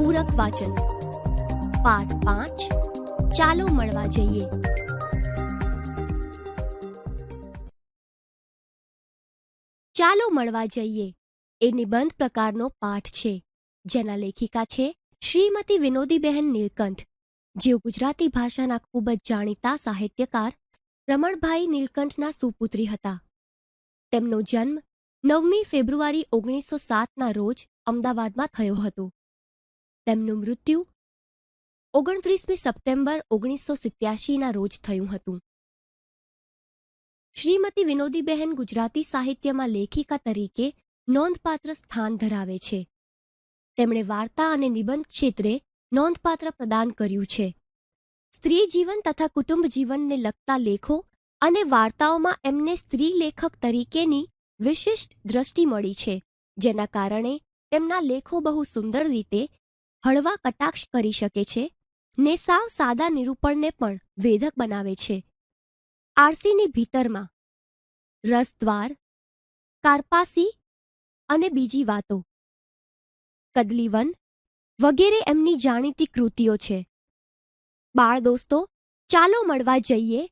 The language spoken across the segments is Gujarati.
પૂરક વાચન પાઠ 5 ચાલો મળવા જઈએ. ચાલો મળવા જઈએ એ નિબંધ પ્રકારનો પાઠ છે, જેના લેખિકા છે શ્રીમતી વિનોદીબહેન નીલકંઠ, જેઓ ગુજરાતી ભાષાના ખૂબ જ જાણીતા સાહિત્યકાર રમણભાઈ નીલકંઠના સુપુત્રી હતા. તેમનો જન્મ 9મી ફેબ્રુઆરી 1907ના રોજ અમદાવાદમાં થયો હતો. તેમનું મૃત્યુ 29મી સપ્ટેમ્બર 1987ના રોજ થયું હતું. શ્રીમતી વિનોદીબહેન ગુજરાતી સાહિત્યમાં લેખિકા તરીકે નોંધપાત્ર સ્થાન ધરાવે છે. તેમણે વાર્તા અને નિબંધ ક્ષેત્રે નોંધપાત્ર પ્રદાન કર્યું છે. સ્ત્રી જીવન તથા કુટુંબ જીવનને લગતા લેખો અને વાર્તાઓમાં એમને સ્ત્રી લેખક તરીકેની વિશિષ્ટ દ્રષ્ટિ મળી છે, જેના કારણે તેમના લેખો બહુ સુંદર રીતે હળવા કટાક્ષ કરી શકે છે ને સાવ સાદા નિરૂપણને પણ વેધક બનાવે છે. આરસીની ભીતરમાં, રસદ્વાર, કારપાસી અને બીજી વાતો, કદલીવન વગેરે એમની જાણીતી કૃતિઓ છે. બાળ દોસ્તો, ચાલો મળવા જઈએ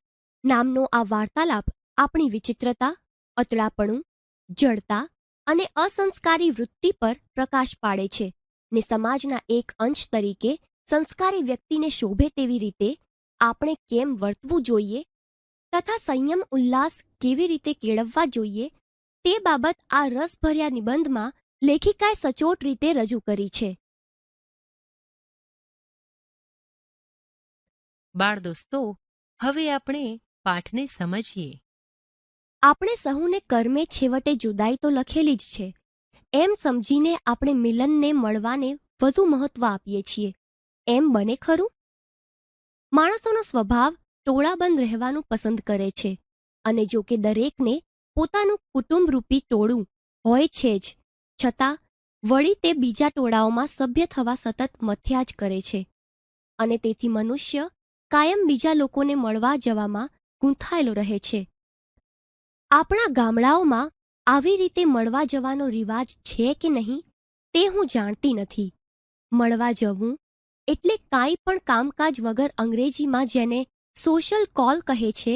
નામનો આ વાર્તાલાપ આપણી વિચિત્રતા, અતડાપણું, જડતા અને અસંસ્કારી વૃત્તિ પર પ્રકાશ પાડે છે ને સમાજના એક અંશ તરીકે સંસ્કારી વ્યક્તિને શોભે તેવી રીતે આપણે કેમ વર્તવું જોઈએ તથા સંયમ ઉલ્લાસ કેવી રીતે કેળવવા જોઈએ તે બાબત આ રસભર્યા નિબંધમાં લેખિકાએ સચોટ રીતે રજૂ કરી છે. બાળ દોસ્તો, હવે આપણે પાઠને સમજીએ. આપણે સહુને કર્મે છેવટે જુદાઈ તો લખેલી જ છે, એમ સમજીને આપણે મિલનને મળવાને વધુ મહત્વ આપીએ છીએ. એમ બને ખરું? માણસોનો સ્વભાવ ટોળાબંધ રહેવાનું પસંદ કરે છે, અને જો કે દરેકને પોતાનું કુટુંબરૂપી ટોળું હોય છે જ, છતાં વળી તે બીજા ટોળાઓમાં સભ્ય થવા સતત મથ્યા જ કરે છે, અને તેથી મનુષ્ય કાયમ બીજા લોકોને મળવા જવામાં ગૂંથાયેલો રહે છે. આપણા ગામડાઓમાં આવી રીતે મળવા જવાનો રિવાજ છે કે નહીં તે હું જાણતી નથી. મળવા જવું એટલે કાંઈ પણ કામકાજ વગર અંગ્રેજીમાં જેને સોશિયલ કોલ કહે છે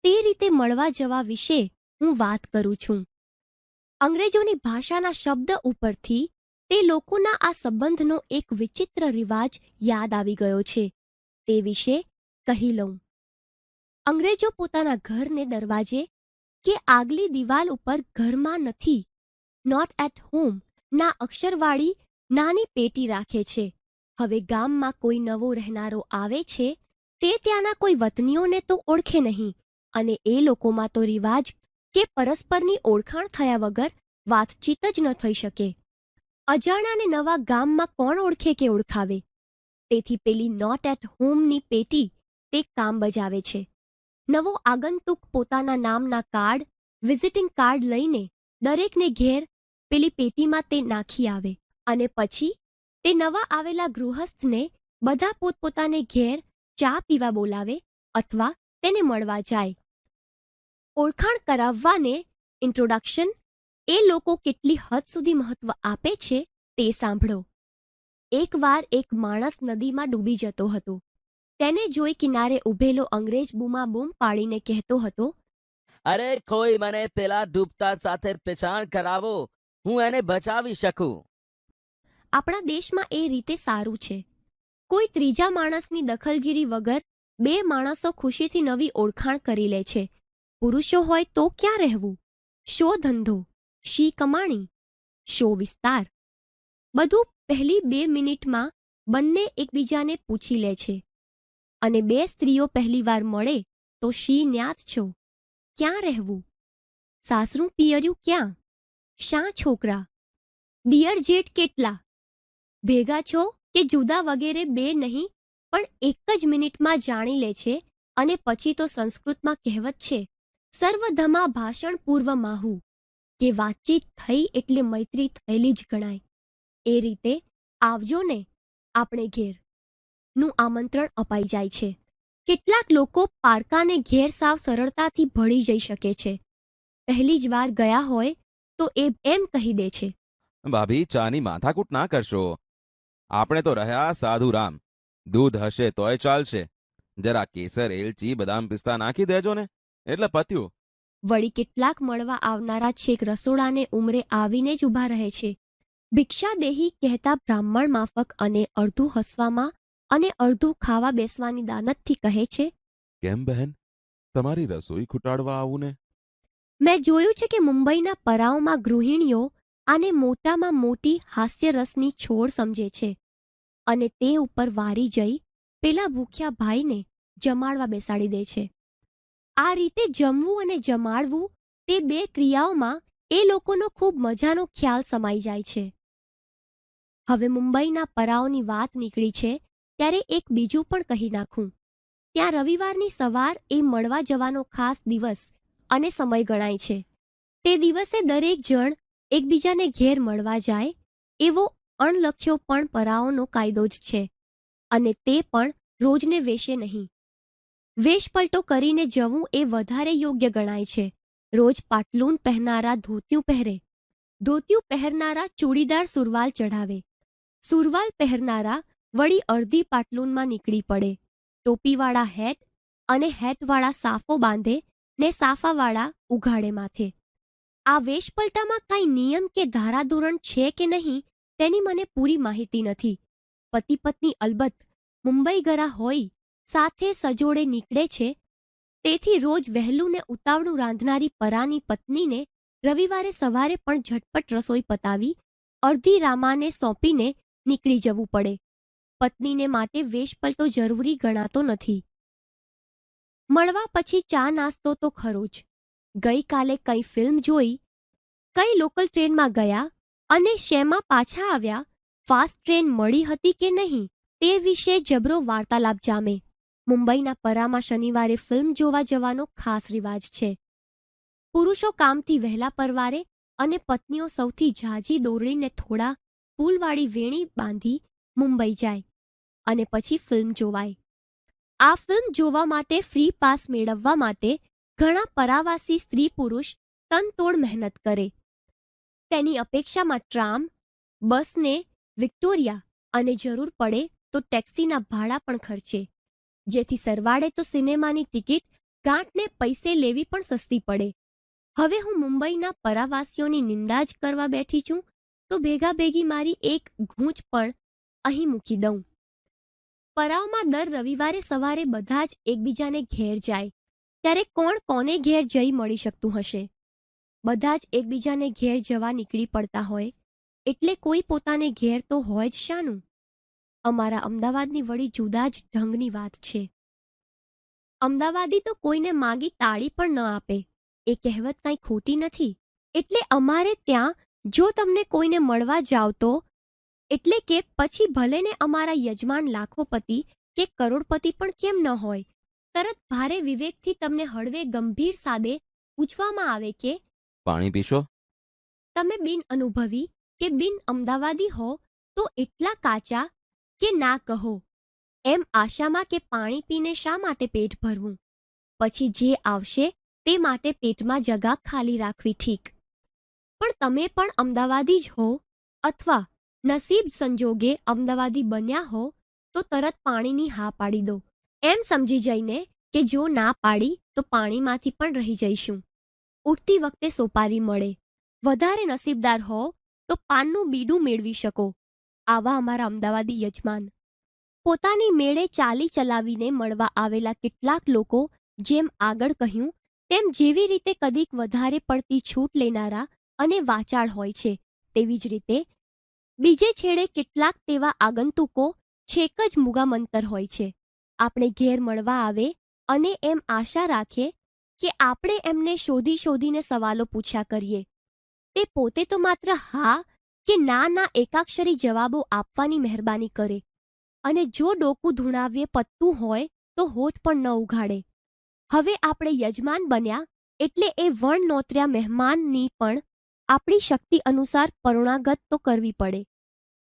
તે રીતે મળવા જવા વિશે હું વાત કરું છું. અંગ્રેજોની ભાષાના શબ્દ ઉપરથી તે લોકોના આ સંબંધનો એક વિચિત્ર રિવાજ યાદ આવી ગયો છે, તે વિશે કહી લઉં. અંગ્રેજો પોતાના ઘરને દરવાજે કે આગલી દિવાલ ઉપર ઘરમાં નથી, નોટ એટ હોમ ના અક્ષરવાળી નાની પેટી રાખે છે. હવે ગામમાં કોઈ નવો રહેનારો આવે છે તે ત્યાંના કોઈ વતનીઓને તો ઓળખે નહીં, અને એ લોકોમાં તો રિવાજ કે પરસ્પરની ઓળખાણ થયા વગર વાતચીત જ ન થઈ શકે. અજાણ્યાને નવા ગામમાં કોણ ઓળખે કે ઓળખાવે? તેથી પેલી નોટ એટ હોમની પેટી તે કામ બજાવે છે. નવો આગંતુક પોતાના નામના કાર્ડ, વિઝિટિંગ કાર્ડ લઈને દરેકને ઘેર પેલી પેટીમાં તે નાખી આવે, અને પછી તે નવા આવેલા ગૃહસ્થને બધા પોતપોતાને ઘેર ચા પીવા બોલાવે અથવા તેને મળવા જાય. ઓળખાણ કરાવવાને ઇન્ટ્રોડક્શન એ લોકો કેટલી હદ સુધી મહત્વ આપે છે તે સાંભળો. એકવાર એક માણસ નદીમાં ડૂબી જતો હતો. તેને જોઈ કિનારે ઊભેલો અંગ્રેજ બૂમાબૂમ પાડીને કહેતો હતો, અરે કોઈ મને પેલા ડૂબતા સાથે પહેચાન કરાવો, હું એને બચાવી શકું. આપણા દેશમાં એ રીતે સારું છે. કોઈ ત્રીજા માણસની દખલગીરી વગર બે માણસો ખુશીથી નવી ઓળખાણ કરી લે છે. પુરુષો હોય તો ક્યાં રહેવું? શો ધંધો, શી કમાણી, શો વિસ્તાર, બધું પહેલી 2 મિનિટમાં બંને એકબીજાને પૂછી લે છે. અને બે સ્ત્રીઓ પહેલીવાર મળે તો શી ન્યાત છો, ક્યાં રહેવું, સાસરું પિયર્યું ક્યાં, શા છોકરા, દિયર જેઠ કેટલા, ભેગા છો કે જુદા વગેરે બે નહીં પણ એક જ મિનિટમાં જાણી લે છે. અને પછી તો સંસ્કૃતમાં કહેવત છે, સર્વધમા ભાષણ પૂર્વ માહુ, કે વાતચીત થઈ એટલે મૈત્રી થયેલી જ ગણાય. એ રીતે આવજો ને આપણે ઘેર નું આમંત્રણ અપાઈ જાય છે. કેટલાક લોકો પારકાને ઘેર સાવ સરળતાથી ભળી જઈ શકે છે. પહેલી જ વાર ગયા હોય તો એ એમ કહી દે છે, ભાભી, ચાની માથાકૂટ ના કરશો. આપણે તો રહ્યા સાધુ રામ. દૂધ હશે તોય ચાલશે. જરા કેસર, એલચી, બદામ, પિસ્તા નાખી દેજો ને, એટલે પત્યું. વળી કેટલાક મળવા આવનારા છેક રસોડાને ઉમરે આવીને જ ઊભા રહે છે. ભિક્ષાદેહી કહેતા બ્રાહ્મણ માફક અને અડધું હસવામાં અને અડધું ખાવા બેસવાની દાનતથી કહે છે, કેમ બહેન, તમારી રસોઈ ખૂટાડવા આવું ને? મેં જોયું છે કે મુંબઈના પરાઓમાં ગૃહિણીઓ આને મોટામાં મોટી હાસ્યરસની છોડ સમજે છે અને તે ઉપર વારી જઈ પેલા ભૂખ્યા ભાઈને જમાડવા બેસાડી દે છે. આ રીતે જમવું અને જમાડવું તે બે ક્રિયાઓમાં એ લોકોનો ખૂબ મજાનો ખ્યાલ સમાઈ જાય છે. હવે મુંબઈના પરાઓની વાત નીકળી છે ત્યારે એક બીજું પણ કહી નાખું. ત્યાં રવિવારની સવાર એ મળવા જવાનો ખાસ દિવસ અને સમય ગણાય છે. તે દિવસે દરેક જણ એકબીજાને ઘેર મળવા જાય એવો અણલખ્યો પણ પરાઓનો કાયદો જ છે, અને તે પણ રોજને વેશે નહીં. વેશપલટો કરીને જવું એ વધારે યોગ્ય ગણાય છે. રોજ પાટલુન પહેરનારા ધોતિયું પહેરે, ધોતિયું પહેરનારા ચૂડીદાર સુરવાલ ચઢાવે, સુરવાલ પહેરનારા વળી અડધી પાટલુનમાં નીકળી પડે, ટોપીવાળા હેટ અને હેટવાળા સાફો બાંધે ને સાફાવાળા ઉઘાડે માથે. આ વેશપલટામાં કાંઈ નિયમ કે ધારાધોરણ છે કે નહીં તેની મને પૂરી માહિતી નથી. પતિ પત્ની અલબત્ત મુંબઈ ગરા હોય સાથે સજોડે નીકળે છે. તેથી રોજ વહેલું ને ઉતાવળું રાંધનારી પરાની પત્નીને રવિવારે સવારે પણ ઝટપટ રસોઈ પતાવી અડધી રામાને સોંપીને નીકળી જવું પડે. પત્નીને માટે વેશપલટો જરૂરી ગણાતો નથી. મળવા પછી ચા નાસ્તો તો ખરો જ. ગઈકાલે કઈ ફિલ્મ જોઈ, કઈ લોકલ ટ્રેનમાં ગયા અને શેમાં પાછા આવ્યા, ફાસ્ટ ટ્રેન મળી હતી કે નહીં તે વિશે જબરો વાર્તાલાપ જામે. મુંબઈના પરામાં શનિવારે ફિલ્મ જોવા જવાનો ખાસ રિવાજ છે. પુરુષો કામથી વહેલા પરવારે અને પત્નીઓ સૌથી ઝાઝી દોરડીને થોડા ફૂલવાળી વેણી બાંધી મુંબઈ જાય અને પછી ફિલ્મ જોવાય. આ ફિલ્મ જોવા માટે ફ્રી પાસ મેળવવા માટે ઘણા પરાવાસી સ્ત્રી પુરુષ તનતોડ મહેનત કરે. તેની અપેક્ષામાં ટ્રામ, બસને, વિક્ટોરિયા અને જરૂર પડે તો ટેક્સીના ભાડા પણ ખર્ચે, જેથી સરવાળે તો સિનેમાની ટિકિટ ગાંઠને પૈસે લેવી પણ સસ્તી પડે. હવે હું મુંબઈના પરાવાસીઓની નિંદા જ કરવા બેઠી છું તો ભેગા ભેગી મારી એક ગૂંચ પણ અહીં મૂકી દઉં. પરાવમાં દર રવિવારે સવારે બધા જ એકબીજાને ઘેર જાય ત્યારે કોણ કોને ઘેર જઈ મળી શકતું હશે? બધા જ એકબીજાને ઘેર જવા નીકળી પડતા હોય એટલે કોઈ પોતાને ઘેર તો હોય જ શાનું? અમારા અમદાવાદની વળી જુદા જ ઢંગની વાત છે. અમદાવાદી તો કોઈને માગી તાળી પણ ન આપે. એ કહેવત કાંઈ ખોટી નથી. એટલે અમારે ત્યાં જો તમને કોઈને મળવા જાવ તો એટલે કે પછી ભલે ને અમારા યજમાન લાખોપતિ કે કરોડપતિ પણ કેમ ન હોય, તરત ભારે વિવેકથી તમને હળવે ગંભીર સાદે પૂછવામાં આવે કે પાણી પીશો? તમે બિન અનુભવી કે બિન અમદાવાદી હો તો એટલા કાચા કે ના કહો, એમ આશામાં કે પાણી પીને શા માટે પેટ ભરવું? પછી જે આવશે તે માટે પેટમાં જગા ખાલી રાખવી ઠીક. પણ તમે પણ અમદાવાદી જ હો અથવા નસીબ સંજોગે અમદાવાદી બન્યા હો તો તરત પાણીની હા પાડી દો, એમ સમજી જઈને કે જો ના પાડી તો પાણીમાંથી પણ રહી જઈશું. ઉઠતી વખતે સોપારી મળે. વધારે નસીબદાર હો તો પાનનું બીડું મેળવી શકો. આવા અમારા અમદાવાદી યજમાન. પોતાની મેળે ચાલી ચલાવીને મળવા આવેલા કેટલાક લોકો જેમ આગળ કહ્યું તેમ જેવી રીતે કદીક વધારે પડતી છૂટ લેનારા અને વાચાળ હોય છે, તેવી જ રીતે બીજે છેડે કેટલાક તેવા આગંતુકો છેક જ મુગામંતર હોય છે. આપણે ઘેર મળવા આવે અને એમ આશા રાખે કે આપણે એમને શોધી શોધીને સવાલો પૂછ્યા કરીએ. તે પોતે તો માત્ર હા કે ના એકાક્ષરી જવાબો આપવાની મહેરબાની કરે અને જો ડોકું ધૂણાવીએ પત્તું હોય તો હોઠ પણ ન ઉઘાડે. હવે આપણે યજમાન બન્યા એટલે એ વણ નોતર્યા મહેમાનની પણ આપણી શક્તિ અનુસાર પરોણાગત તો કરવી પડે.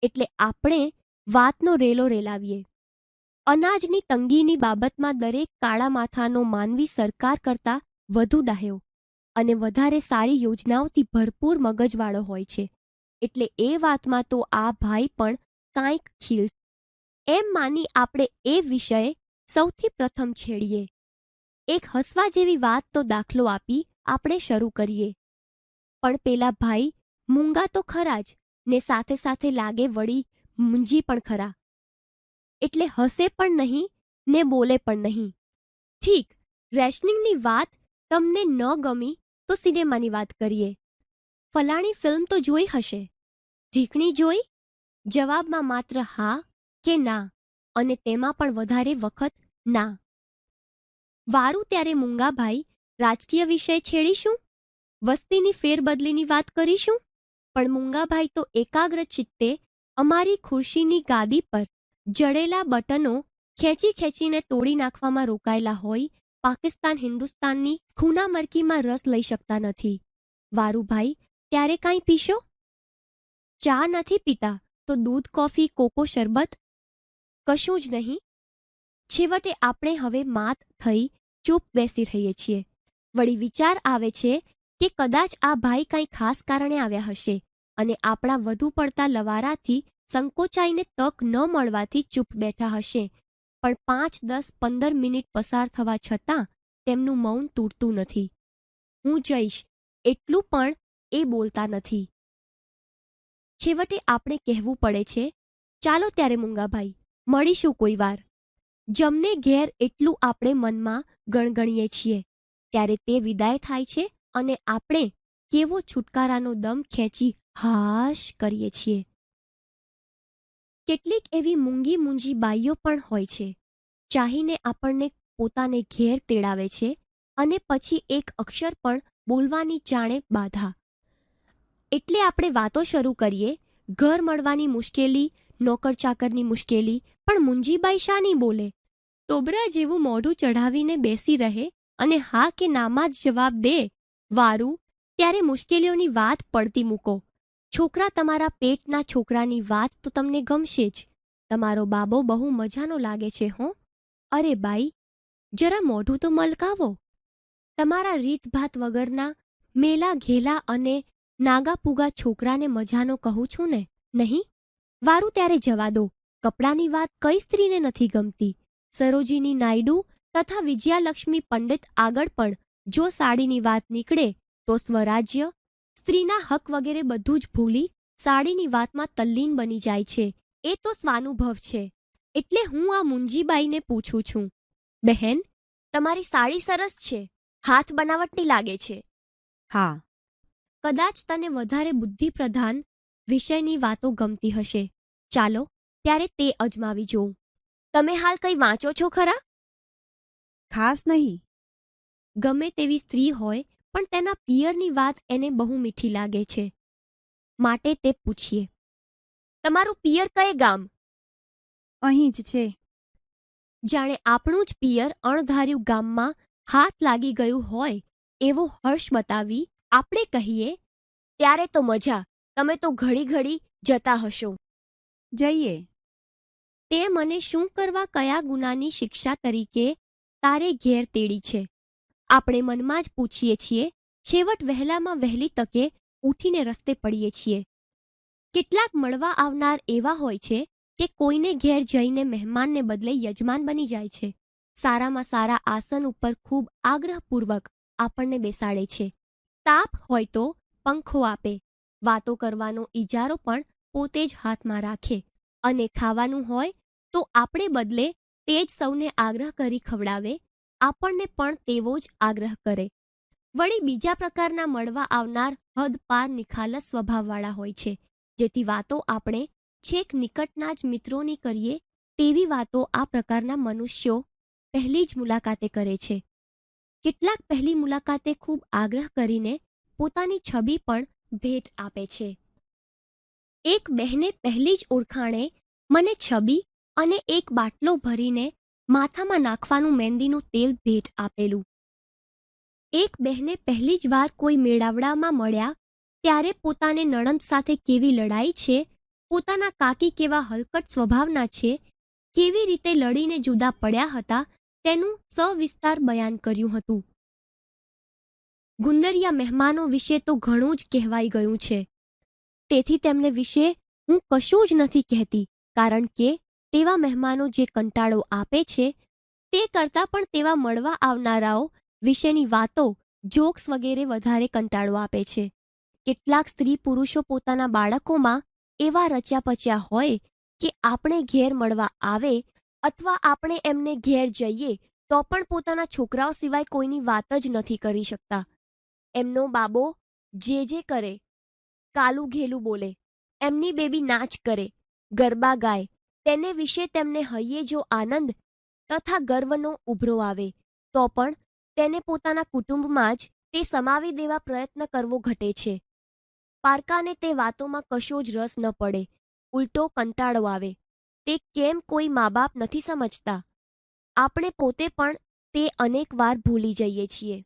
એટલે આપણે વાતનો રેલો રેલાવીએ. અનાજની તંગીની બાબતમાં દરેક કાળા માથાનો માનવી સરકાર કરતાં વધુ ડાહ્યો અને વધારે સારી યોજનાઓથી ભરપૂર મગજવાળો હોય છે. એટલે એ વાતમાં તો આ ભાઈ પણ કાંઈક ખીલશે. એમ માની આપણે એ વિષય સૌથી પ્રથમ છેડીએ. એક હસવા જેવી વાત તો દાખલો આપી આપણે શરૂ કરીએ. પણ પેલા ભાઈ મૂંગા તો ખરા જ ને સાથે સાથે લાગે વળી મૂંજી પણ ખરા. એટલે હસે પણ નહીં ને બોલે પણ નહીં. ઠીક, રેશનિંગની વાત તમને ન ગમી તો સિનેમાની વાત કરીએ. ફલાણી ફિલ્મ તો જોઈ હશે. ઢીકણી જોઈ? જવાબમાં માત્ર હા કે ના, અને તેમાં પણ વધારે વખત ના. વારું ત્યારે મૂંગાભાઈ રાજકીય વિષય છેડીશું? વસ્તીની ફેરબદલીની વાત કરીશું? પણ મૂંગાભાઈ તો એકાગ્ર ચિત્તે અમારી ખુરશીની ગાદી પર જડેલા બટનો ખેંચી ખેંચીને તોડી નાખવામાં રોકાયેલા હોય પાકિસ્તાન હિન્દુસ્તાનની ખૂનામરકીમાં રસ લઈ શકતા નથી. વારુભાઈ, ત્યારે કાંઈ પીશો? ચા નથી પીતા તો દૂધ, કોફી, કોકો, શરબત? કશું જ નહીં. છેવટે આપણે હવે માત થઈ ચૂપ બેસી રહીએ છીએ. વળી વિચાર આવે છે કે કદાચ આ ભાઈ કાંઈ ખાસ કારણે આવ્યા હશે અને આપણા વધુ પડતા લવારાથી સંકોચાઈને તક ન મળવાથી ચૂપ બેઠા હશે. પણ 5, 10, 15 મિનિટ પસાર થવા છતાં તેમનું મૌન તૂટતું નથી. હું જઈશ એટલું પણ એ બોલતા નથી. છેવટે આપણે કહેવું પડે છે, ચાલો ત્યારે મૂંગાભાઈ, મળીશું કોઈ વાર. જમને ઘેર એટલું આપણે મનમાં ગણગણીએ છીએ ત્યારે તે વિદાય થાય છે અને આપણે કેવો છુટકારાનો દમ ખેંચી હાશ કરીએ છીએ. કેટલીક એવી મૂંગી મૂંજી બાઈઓ પણ હોય છે, ચાહીને આપણને પોતાને ઘેર તેડાવે છે અને પછી એક અક્ષર પણ બોલવાની જાણે બાધા. એટલે આપણે વાતો શરૂ કરીએ, ઘર મળવાની મુશ્કેલી, નોકર ચાકરની મુશ્કેલી, પણ મૂંજીબાઈ શાની બોલે? તોબરા જેવું મોઢું ચઢાવીને બેસી રહે અને હા કે નામાં જ જવાબ દે. વારું ત્યારે મુશ્કેલીઓની વાત પડતી મૂકો. છોકરા તમારા પેટના છોકરાની વાત તો તમને ગમશે જ. તમારો બાબો બહુ મજાનો લાગે છે હો. અરે બાઈ, જરા મોઢું તો મલકાવો. તમારા રીતભાત વગરના મેલા ઘેલા અને નાગાપૂગા છોકરાને મજાનો કહું છું ને, નહીં? વારું ત્યારે જવા દો. કપડાની વાત કઈ સ્ત્રીને નથી ગમતી? સરોજીની નાયડુ તથા વિજયાલક્ષ્મી પંડિત આગળ પણ જો સાડીની વાત નીકળે તો સ્વરાજ્ય, સ્ત્રીના હક વગેરે બધું જ ભૂલી સાડીની વાતમાં તલ્લીન બની જાય છે. એ તો સ્વાનુભવ છે. એટલે હું આ મુંજીબાઈને પૂછું છું, બહેન, તમારી સાડી સરસ છે, હાથ બનાવટની લાગે છે. હા. કદાચ તને વધારે બુદ્ધિપ્રધાન વિષયની વાતો ગમતી હશે. ચાલો ત્યારે તે અજમાવી જોઉં. તમે હાલ કંઈ વાંચો છો ખરા? ખાસ નહીં. ગમે તેવી સ્ત્રી હોય પણ તેના પિયરની વાત એને બહુ મીઠી લાગે છે, માટે તે પૂછીએ, તમારું પિયર કયે ગામ? અહીં જ છે. જાણે આપણું જ પિયર અણધાર્યું ગામમાં હાથ લાગી ગયું હોય એવો હર્ષ બતાવી આપણે કહીએ, ત્યારે તો મજા, તમે તો ઘડી ઘડી જતા હશો. જઈએ. તે મને શું કરવા કયા ગુનાની શિક્ષા તરીકે તારે ઘેર તેડી છે? આપણે મનમાં જ પૂછીએ છીએ. છેવટ વહેલામાં વહેલી તકે ઉઠીને રસ્તે પડીએ છીએ. કેટલાક મળવા આવનાર એવા હોય છે કે કોઈને ઘેર જઈને મહેમાનને બદલે યજમાન બની જાય છે. સારામાં સારા આસન ઉપર ખૂબ આગ્રહપૂર્વક આપણને બેસાડે છે. તાપ હોય તો પંખો આપે, વાતો કરવાનો ઈજારો પણ પોતે જ હાથમાં રાખે, અને ખાવાનું હોય તો આપણે બદલે તે જ સૌને આગ્રહ કરી ખવડાવે, આપણને પણ તેવો જ આગ્રહ કરે. વળી બીજા પ્રકારના મળવા આવનાર હદ પાર નિખાલસ સ્વભાવવાળા હોય છે, જેથી વાતો આપણે છેક નિકટના જ મિત્રોની કરીએ તેવી વાતો આ પ્રકારના મનુષ્યો પહેલી જ મુલાકાતે કરે છે. કેટલાક પહેલી મુલાકાતે ખૂબ આગ્રહ કરીને પોતાની છબી પણ ભેટ આપે છે. એક બહેને પહેલી જ ઓળખાણે મને છબી અને એક બાટલો ભરીને માથામાં નાખવાનું મહેંદીનું તેલ ભેટ આપેલું. એક બહેને પહેલી જ વાર કોઈ મેળાવડામાં મળ્યા ત્યારે પોતાને નણંદ સાથે કેવી લડાઈ છે, પોતાના કાકી કેવા હલકટ સ્વભાવના છે, કેવી રીતે લડીને જુદા પડ્યા હતા તેનું સવિસ્તાર બયાન કર્યું હતું. ગુંદરિયા મહેમાનો વિશે તો ઘણું જ કહેવાઈ ગયું છે, તેથી તેમને વિશે હું કશું જ નથી કહેતી. કારણ કે તેવા મહેમાનો જે કંટાળો આપે છે તે કરતાં પણ તેવા મળવા આવનારાઓ વિશેની વાતો જોક્સ વગેરે વધારે કંટાળો આપે છે. કેટલાક સ્ત્રી પુરુષો પોતાના બાળકોમાં એવા રચ્યા પચ્યા હોય કે આપણે ઘેર મળવા આવે અથવા આપણે એમને ઘેર જઈએ તો પણ પોતાના છોકરાઓ સિવાય કોઈની વાત જ નથી કરી શકતા. એમનો બાબો જે કરે, કાલું ઘેલું બોલે, એમની બેબી નાચ કરે, ગરબા ગાય, તેને વિશે તેમને હૈયે જો આનંદ તથા ગર્વનો ઉભરો આવે તો પણ તેને પોતાના કુટુંબમાં જ તે સમાવી દેવા પ્રયત્ન કરવો ઘટે છે. પારકાને તે વાતોમાં કશો જ રસ ન પડે, ઉલટો કંટાળો આવે. તે કેમ કોઈ મા બાપ નથી સમજતા. આપણે પોતે પણ તે અનેક વાર ભૂલી જઈએ છીએ.